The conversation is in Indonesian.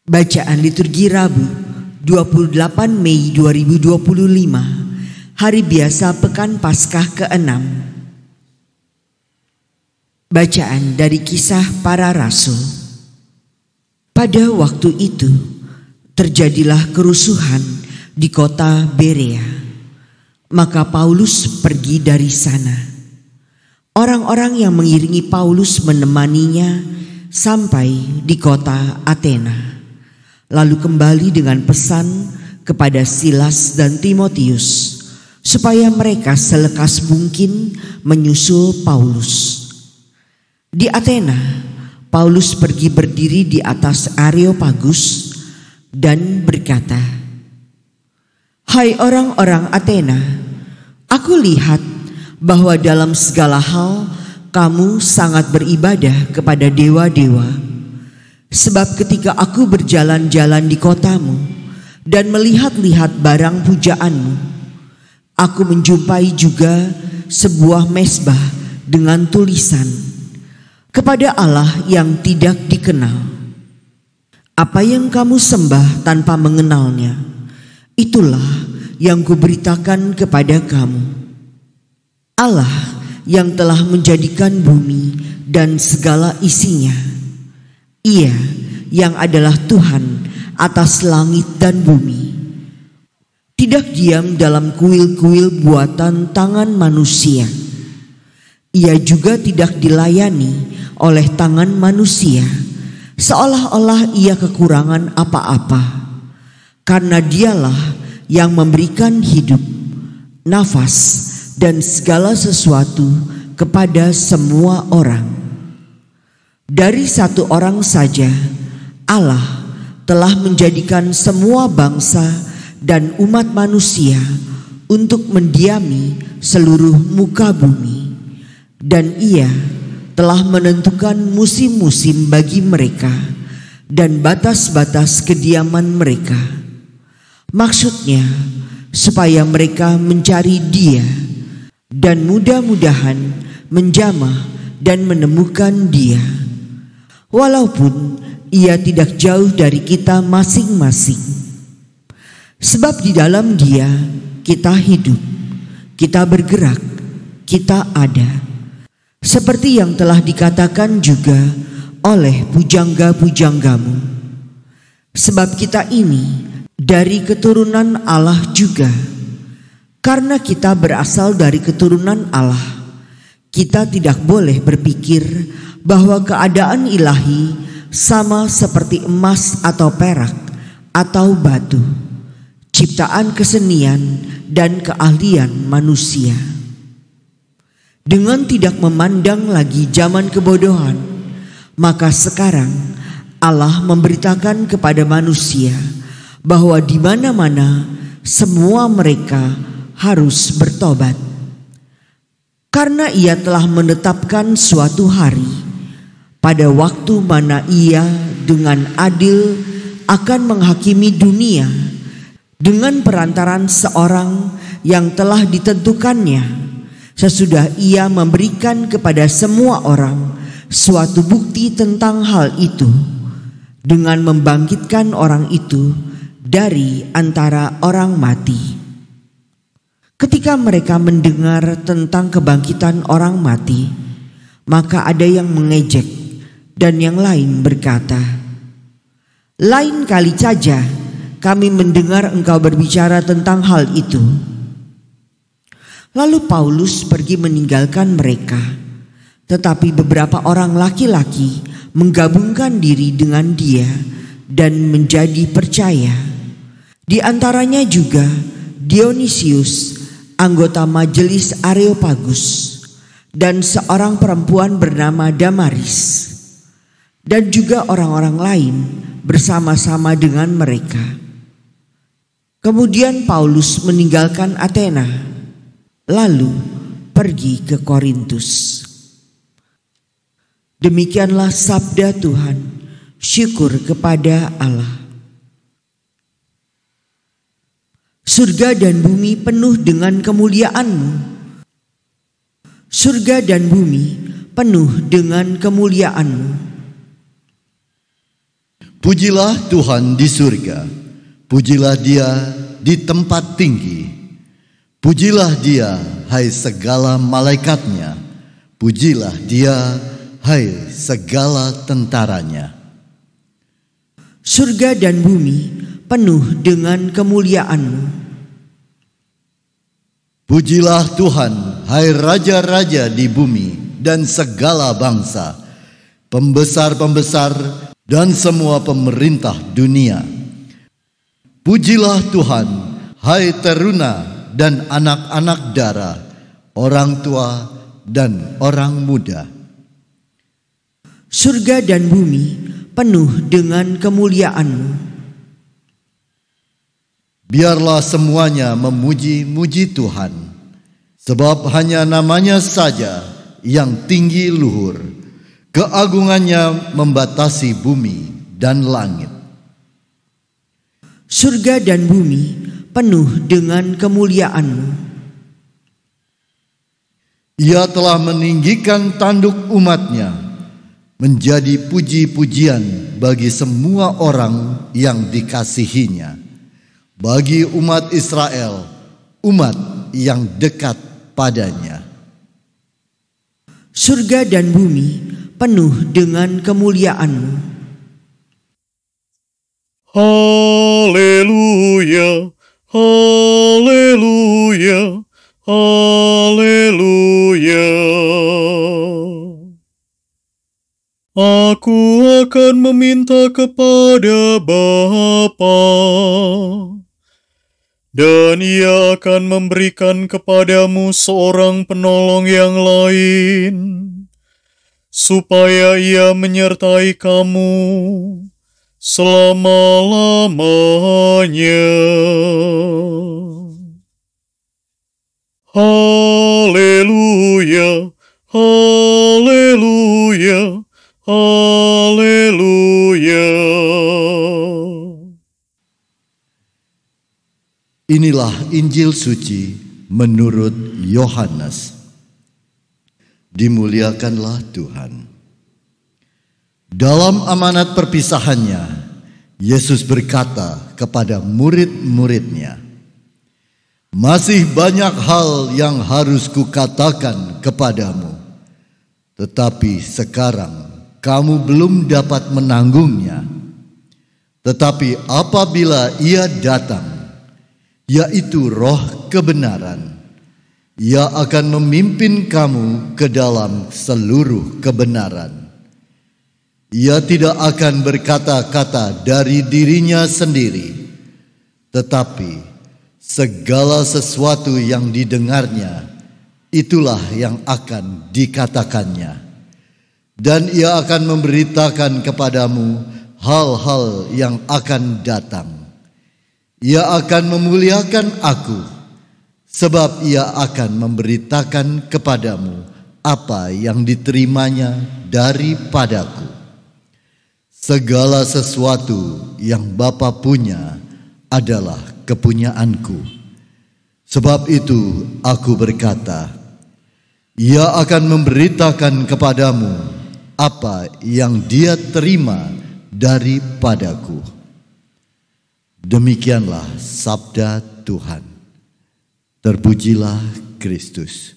Bacaan liturgi Rabu 28 Mei 2025, Hari Biasa Pekan Paskah ke-6. Bacaan dari Kisah Para Rasul. Pada waktu itu terjadilah kerusuhan di kota Berea. Maka Paulus pergi dari sana. Orang-orang yang mengiringi Paulus menemaninya sampai di kota Athena. Lalu kembali dengan pesan kepada Silas dan Timotius supaya mereka selekas mungkin menyusul Paulus. Di Athena, Paulus pergi berdiri di atas Areopagus dan berkata, "Hai orang-orang Athena, aku lihat bahwa dalam segala hal kamu sangat beribadah kepada dewa-dewa. Sebab ketika aku berjalan-jalan di kotamu dan melihat-lihat barang pujaanmu, aku menjumpai juga sebuah mezbah dengan tulisan, kepada Allah yang tidak dikenal. Apa yang kamu sembah tanpa mengenalnya, itulah yang kuberitakan kepada kamu. Allah yang telah menjadikan bumi dan segala isinya. Ia yang adalah Tuhan atas langit dan bumi. Tidak diam dalam kuil-kuil buatan tangan manusia. Ia juga tidak dilayani oleh tangan manusia, seolah-olah ia kekurangan apa-apa. Karena dialah yang memberikan hidup, nafas, dan segala sesuatu kepada semua orang. Dari satu orang saja, Allah telah menjadikan semua bangsa dan umat manusia untuk mendiami seluruh muka bumi. Dan Ia telah menentukan musim-musim bagi mereka dan batas-batas kediaman mereka. Maksudnya, supaya mereka mencari Dia dan mudah-mudahan menjamah dan menemukan Dia. Walaupun ia tidak jauh dari kita masing-masing. Sebab di dalam Dia kita hidup, kita bergerak, kita ada. Seperti yang telah dikatakan juga oleh pujangga-pujanggamu. Sebab kita ini dari keturunan Allah juga. Karena kita berasal dari keturunan Allah, kita tidak boleh berpikir bahwa keadaan ilahi sama seperti emas atau perak atau batu, ciptaan kesenian dan keahlian manusia. Dengan tidak memandang lagi zaman kebodohan, maka sekarang Allah memberitakan kepada manusia bahwa di mana-mana semua mereka harus bertobat. Karena Ia telah menetapkan suatu hari pada waktu mana Ia dengan adil akan menghakimi dunia dengan perantaran seorang yang telah ditentukannya, sesudah Ia memberikan kepada semua orang suatu bukti tentang hal itu, dengan membangkitkan orang itu dari antara orang mati. Ketika mereka mendengar tentang kebangkitan orang mati, maka ada yang mengejek dan yang lain berkata, "Lain kali saja kami mendengar engkau berbicara tentang hal itu." Lalu Paulus pergi meninggalkan mereka, tetapi beberapa orang laki-laki menggabungkan diri dengan dia dan menjadi percaya. Di antaranya juga Dionisius, anggota majelis Areopagus, dan seorang perempuan bernama Damaris, dan juga orang-orang lain bersama-sama dengan mereka. Kemudian Paulus meninggalkan Athena, lalu pergi ke Korintus. Demikianlah sabda Tuhan. Syukur kepada Allah. Surga dan bumi penuh dengan kemuliaan-Mu. Surga dan bumi penuh dengan kemuliaan-Mu. Pujilah Tuhan di surga, pujilah Dia di tempat tinggi. Pujilah Dia, hai segala malaikatnya, pujilah Dia, hai segala tentaranya. Surga dan bumi penuh dengan kemuliaan-Mu. Pujilah Tuhan, hai raja-raja di bumi dan segala bangsa, pembesar-pembesar dan semua pemerintah dunia. Pujilah Tuhan, hai teruna dan anak-anak dara, orang tua dan orang muda. Surga dan bumi penuh dengan kemuliaan-Mu. Biarlah semuanya memuji-muji Tuhan, sebab hanya namanya saja yang tinggi luhur, keagungannya membatasi bumi dan langit. Surga dan bumi penuh dengan kemuliaan-Mu. Ia telah meninggikan tanduk umatnya, menjadi puji-pujian bagi semua orang yang dikasihinya, bagi umat Israel, umat yang dekat padanya. Surga dan bumi penuh dengan kemuliaan-Mu. Haleluya, haleluya, haleluya. Aku akan meminta kepada Bapa, dan Ia akan memberikan kepadamu seorang penolong yang lain, supaya Ia menyertai kamu selama-lamanya. Haleluya, haleluya, haleluya. Inilah Injil suci menurut Yohanes. Dimuliakanlah Tuhan. Dalam amanat perpisahannya, Yesus berkata kepada murid-muridnya, "Masih banyak hal yang harus kukatakan kepadamu, tetapi sekarang kamu belum dapat menanggungnya. Tetapi apabila Ia datang, yaitu Roh kebenaran, Ia akan memimpin kamu ke dalam seluruh kebenaran. Ia tidak akan berkata-kata dari dirinya sendiri, tetapi segala sesuatu yang didengarnya, itulah yang akan dikatakannya. Dan Ia akan memberitakan kepadamu hal-hal yang akan datang. Ia akan memuliakan Aku, sebab Ia akan memberitakan kepadamu apa yang diterimanya daripadaku. Segala sesuatu yang Bapa punya adalah kepunyaanku. Sebab itu Aku berkata, Ia akan memberitakan kepadamu apa yang Dia terima daripadaku." Demikianlah sabda Tuhan. Terpujilah Kristus.